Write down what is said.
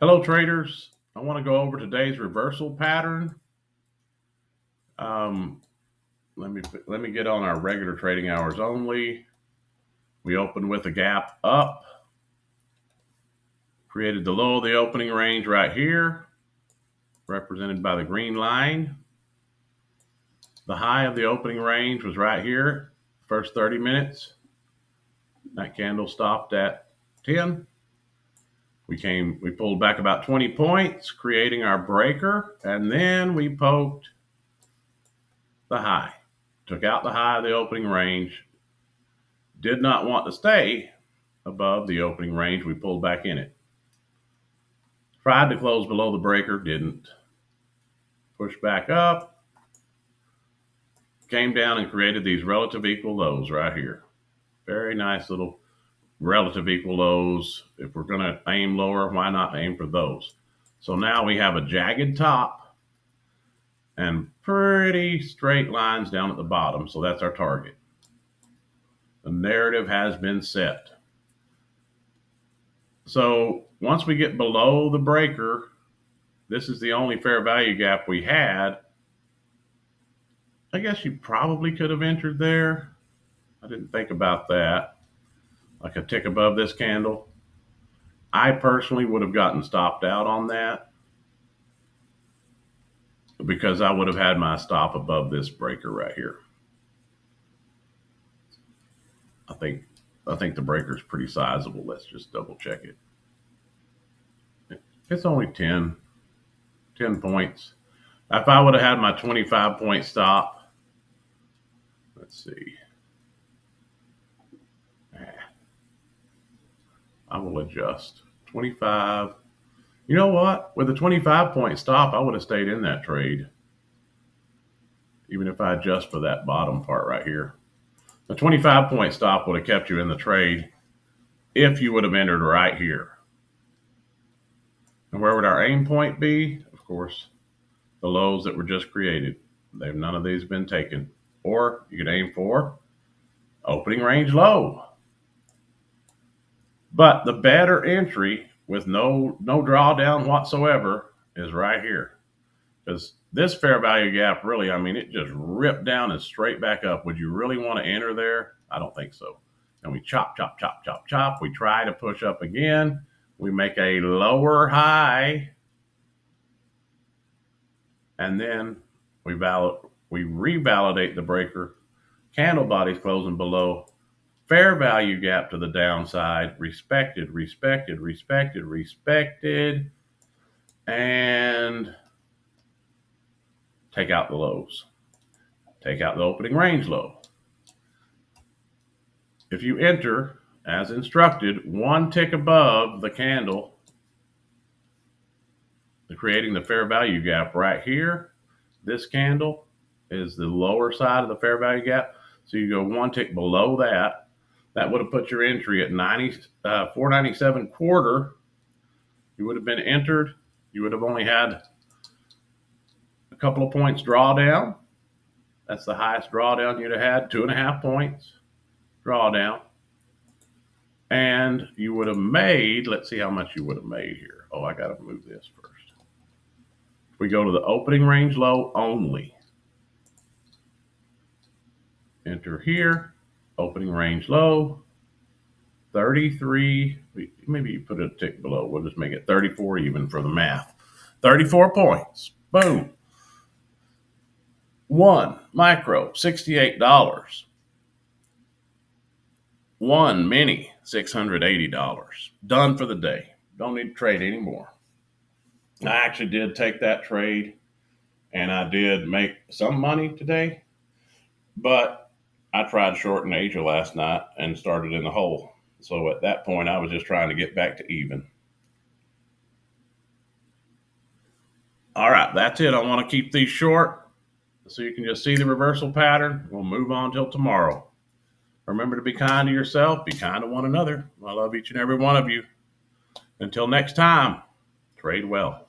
Hello traders, I want to go over today's reversal pattern. Um, let me get on our regular trading hours only. We opened with a gap up, created the low of the opening range right here, represented by the green line. The high of the opening range was right here, first 30 minutes. That candle stopped at 10. We pulled back about 20 points, creating our breaker, and then we poked the high. Took out the high of the opening range, did not want to stay above the opening range. We pulled back in it. Tried to close below the breaker, didn't. Pushed back up, came down and created these relative equal lows right here. Very nice little relative equal lows. If we're going to aim lower, why not aim for those? So now we have a jagged top and pretty straight lines down at the bottom. So that's our target. The narrative has been set. So once we get below the breaker, this is the only fair value gap we had. I guess you probably could have entered there. I didn't think about that. Like a tick above this candle. I personally would have gotten stopped out on that because I would have had my stop above this breaker right here. I think the breaker is pretty sizable. Let's just double check it. It's only 10 points. If I would have had my 25-point stop, let's see. I will adjust. 25. You know what? With a 25-point stop, I would have stayed in that trade. Even if I adjust for that bottom part right here. The 25-point stop would have kept you in the trade if you would have entered right here. And where would our aim point be? Of course, the lows that were just created. None of these been taken. Or you could aim for opening range low. But the better entry with no drawdown whatsoever is right here. Because this fair value gap really, it just ripped down and straight back up. Would you really want to enter there? I don't think so. And we chop, chop, chop, chop, chop. We try to push up again. We make a lower high. And then we revalidate the breaker. Candle body's closing below. Fair value gap to the downside. Respected, respected, respected, respected. And take out the lows. Take out the opening range low. If you enter, as instructed, one tick above the candle, creating the fair value gap right here, this candle is the lower side of the fair value gap. So you go one tick below that. That would have put your entry at 497 quarter. You would have been entered. You would have only had a couple of points drawdown. That's the highest drawdown you'd have had, 2.5 points drawdown. And you would have made, let's see how much you would have made here. Oh, I got to move this first. If we go to the opening range low only, enter here, opening range low, 33, maybe you put it a tick below. We'll just make it 34 even for the math. 34 points. Boom. One micro, $68. One mini, $680. Done for the day. Don't need to trade anymore. I actually did take that trade and I did make some money today, but I tried short in Asia last night and started in the hole. So at that point, I was just trying to get back to even. All right, that's it. I want to keep these short so you can just see the reversal pattern. We'll move on till tomorrow. Remember to be kind to yourself, be kind to one another. I love each and every one of you. Until next time, trade well.